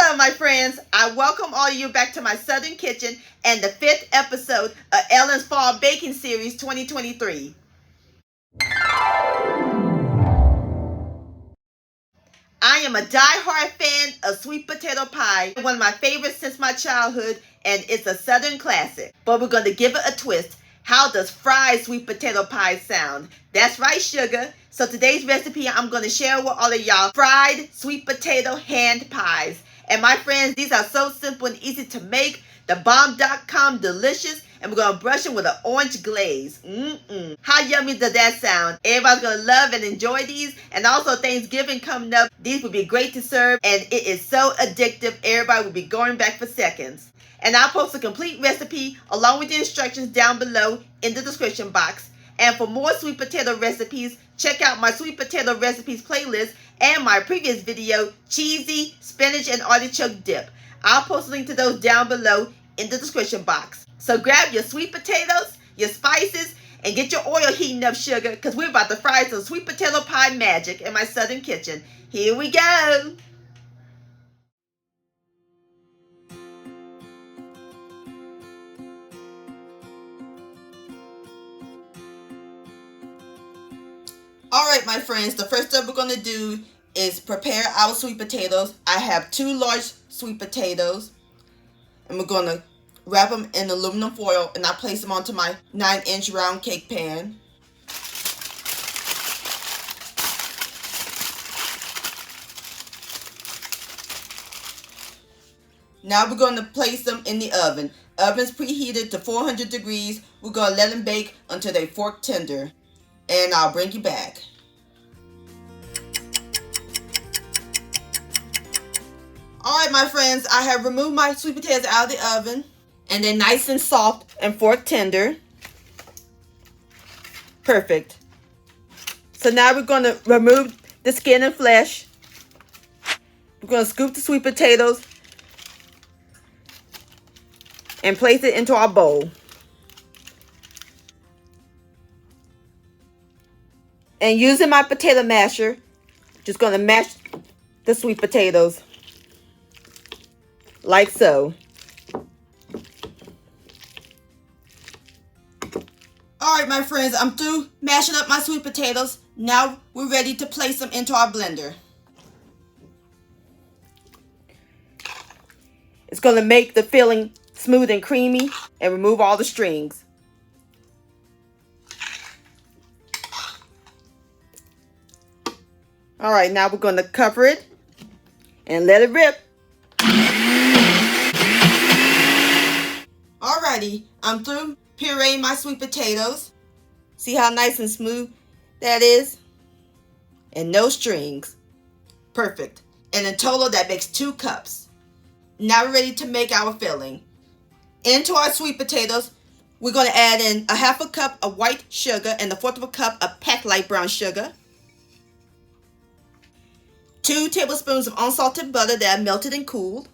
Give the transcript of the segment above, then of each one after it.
Hello, my friends. I welcome all of you back to my Southern Kitchen and the 5th episode of Ellen's Fall Baking Series 2023. I am a die-hard fan of sweet potato pie, one of my favorites since my childhood, and it's a Southern classic. But we're going to give it a twist. How does fried sweet potato pie sound? That's right, sugar. So today's recipe, I'm going to share with all of y'all fried sweet potato hand pies. And my friends, these are so simple and easy to make. The bomb.com delicious. And we're going to brush them with an orange glaze. How yummy does that sound? Everybody's going to love and enjoy these. And also Thanksgiving coming up. These would be great to serve. And it is so addictive. Everybody will be going back for seconds. And I'll post a complete recipe along with the instructions down below in the description box. And for more sweet potato recipes, check out my sweet potato recipes playlist and my previous video, cheesy spinach and artichoke dip. I'll post a link to those down below in the description box. So grab your sweet potatoes, your spices, and get your oil heating up, sugar, because we're about to fry some sweet potato pie magic in my Southern kitchen. Here we go. Alright, my friends, the first step we're going to do is prepare our sweet potatoes. I have 2 large sweet potatoes, and we're going to wrap them in aluminum foil, and I place them onto my 9-inch round cake pan. Now we're going to place them in the oven. Oven's preheated to 400 degrees. We're going to let them bake until they fork tender. And I'll bring you back. Alright, my friends, I have removed my sweet potatoes out of the oven. And they're nice and soft and fork tender. Perfect. So now we're going to remove the skin and flesh. We're going to scoop the sweet potatoes and place it into our bowl. And using my potato masher, just going to mash the sweet potatoes like so. Alright, my friends, I'm through mashing up my sweet potatoes. Now we're ready to place them into our blender. It's going to make the filling smooth and creamy and remove all the strings. Alright, now we're going to cover it and let it rip. Alrighty, I'm through pureeing my sweet potatoes. See how nice and smooth that is? And no strings. Perfect. And in total, that makes 2 cups. Now we're ready to make our filling. Into our sweet potatoes, we're going to add in 1/2 cup of white sugar and 1/4 cup of packed light brown sugar. 2 tablespoons of unsalted butter that I melted and cooled.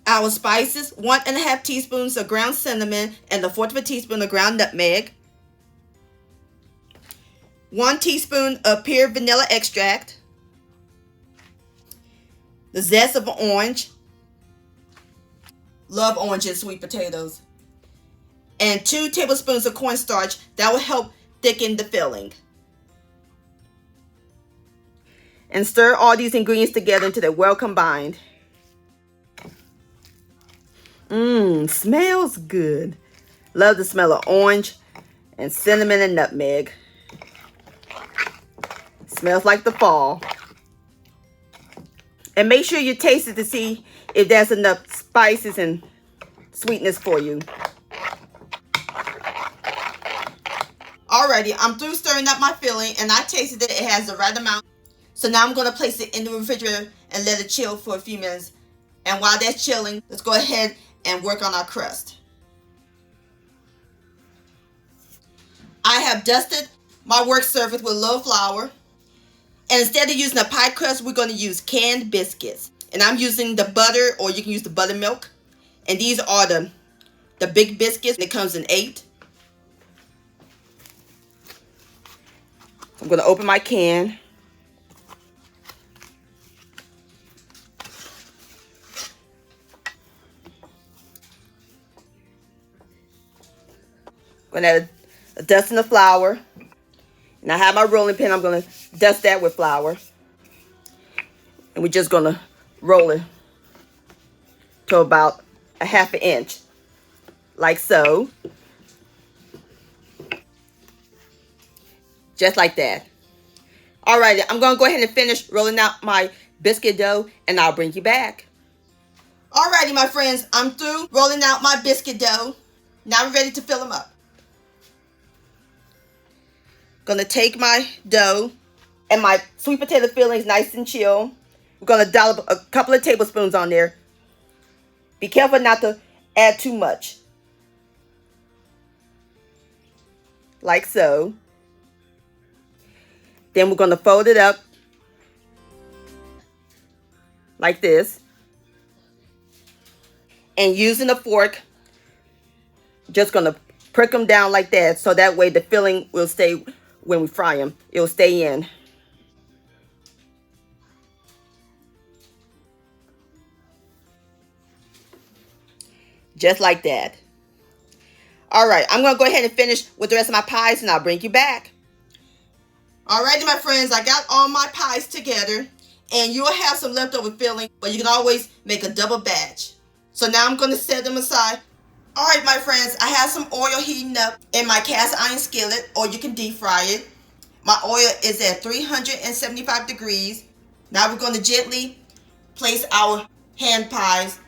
Our spices, 1½ teaspoons of ground cinnamon and 1/4 teaspoon of ground nutmeg. 1 teaspoon of pure vanilla extract. The zest of an orange. Love orange and sweet potatoes. And 2 tablespoons of cornstarch that will help thicken the filling. And stir all these ingredients together until they're well combined. Smells good. Love the smell of orange and cinnamon and nutmeg. Smells like the fall. And make sure you taste it to see if there's enough spices and sweetness for you. Alrighty, I'm through stirring up my filling, and I tasted that it has the right amount. So now I'm going to place it in the refrigerator and let it chill for a few minutes. And while that's chilling, let's go ahead and work on our crust. I have dusted my work surface with a little flour. And instead of using a pie crust, we're going to use canned biscuits. And I'm using the butter, or you can use the buttermilk. And these are the big biscuits. It comes in 8. I'm going to open my can. I'm going to add a dusting of flour. And I have my rolling pin. I'm going to dust that with flour. And we're just going to roll it to about a ½ inch. Like so. Just like that. Alrighty, I'm going to go ahead and finish rolling out my biscuit dough, and I'll bring you back. Alrighty, my friends, I'm through rolling out my biscuit dough. Now I'm ready to fill them up. Gonna take my dough and my sweet potato fillings nice and chill. We're gonna dollop a couple of tablespoons on there. Be careful not to add too much. Like so. Then we're gonna fold it up like this. And using a fork, just gonna prick them down like that, so that way the filling will stay when we fry them. It'll stay in. Just like that. All right, I'm gonna go ahead and finish with the rest of my pies, and I'll bring you back. Alrighty, my friends, I got all my pies together, and you'll have some leftover filling, but you can always make a double batch. So now I'm going to set them aside. Alright, my friends, I have some oil heating up in my cast iron skillet, or you can deep fry it. My oil is at 375 degrees. Now we're going to gently place our hand pies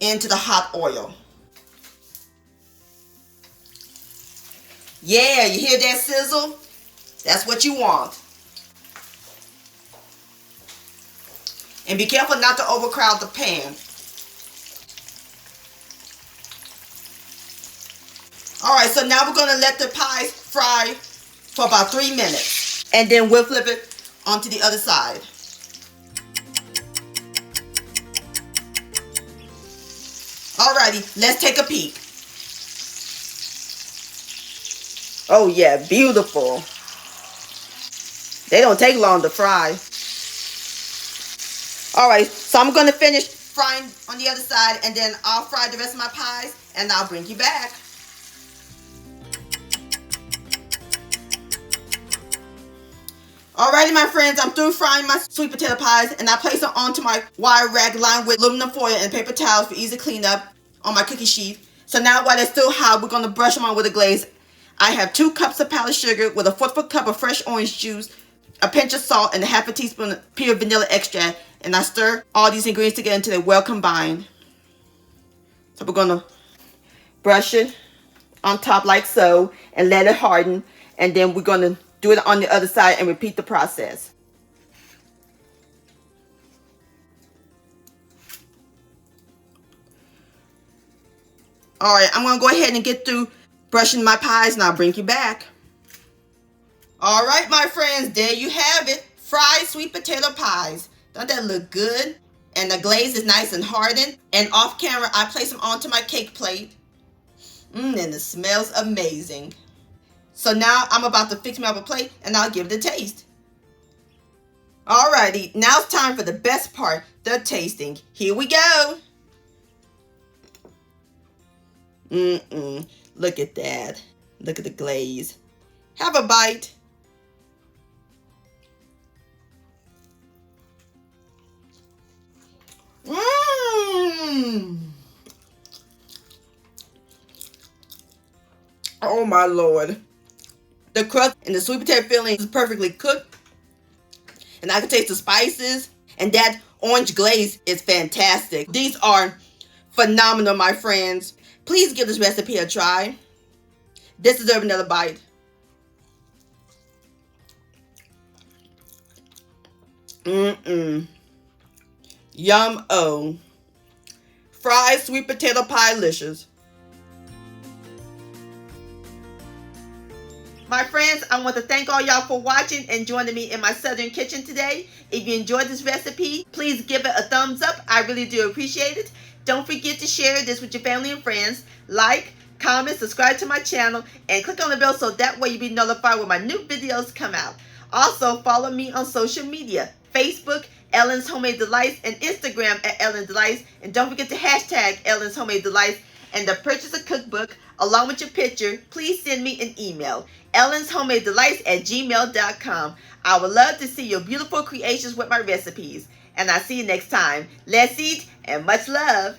into the hot oil. Yeah, you hear that sizzle? That's what you want. And be careful not to overcrowd the pan. Alright, so now we're going to let the pies fry for about 3 minutes. And then we'll flip it onto the other side. Alrighty, let's take a peek. Oh yeah, beautiful. They don't take long to fry. Alright, so I'm going to finish frying on the other side, and then I'll fry the rest of my pies, and I'll bring you back. Alrighty, my friends, I'm through frying my sweet potato pies, and I place them onto my wire rack lined with aluminum foil and paper towels for easy cleanup on my cookie sheet. So now while they're still hot, we're going to brush them on with a glaze. I have 2 cups of powdered sugar with a 1/4 cup of fresh orange juice, a pinch of salt, and a ½ teaspoon of pure vanilla extract. And I stir all these ingredients together until they're well combined. So we're going to brush it on top like so and let it harden. And then we're going to do it on the other side and repeat the process. Alright, I'm going to go ahead and get through brushing my pies, and I'll bring you back. Alright, my friends, there you have it. Fried sweet potato pies. Don't that look good? And the glaze is nice and hardened. And off camera, I place them onto my cake plate. And it smells amazing. So now I'm about to fix me up a plate, and I'll give it a taste. Alrighty, now it's time for the best part, the tasting. Here we go. Look at that. Look at the glaze. Have a bite. Oh my Lord. The crust and the sweet potato filling is perfectly cooked. And I can taste the spices. And that orange glaze is fantastic. These are phenomenal, my friends. Please give this recipe a try. This deserves another bite. Yum-o. Fried sweet potato pie-licious. My friends, I want to thank all y'all for watching and joining me in my southern kitchen today. If you enjoyed this recipe, please give it a thumbs up. I really do appreciate it. Don't forget to share this with your family and friends. Like, comment, subscribe to my channel, and click on the bell so that way you'll be notified when my new videos come out. Also, follow me on social media, Facebook, Ellen's Homemade Delights, and Instagram at Ellen Delights. And don't forget to hashtag Ellen's Homemade Delights. and to purchase a cookbook along with your picture, please send me an email, ellenshomemadeDelights@gmail.com. I would love to see your beautiful creations with my recipes. And I'll see you next time. Let's eat and much love.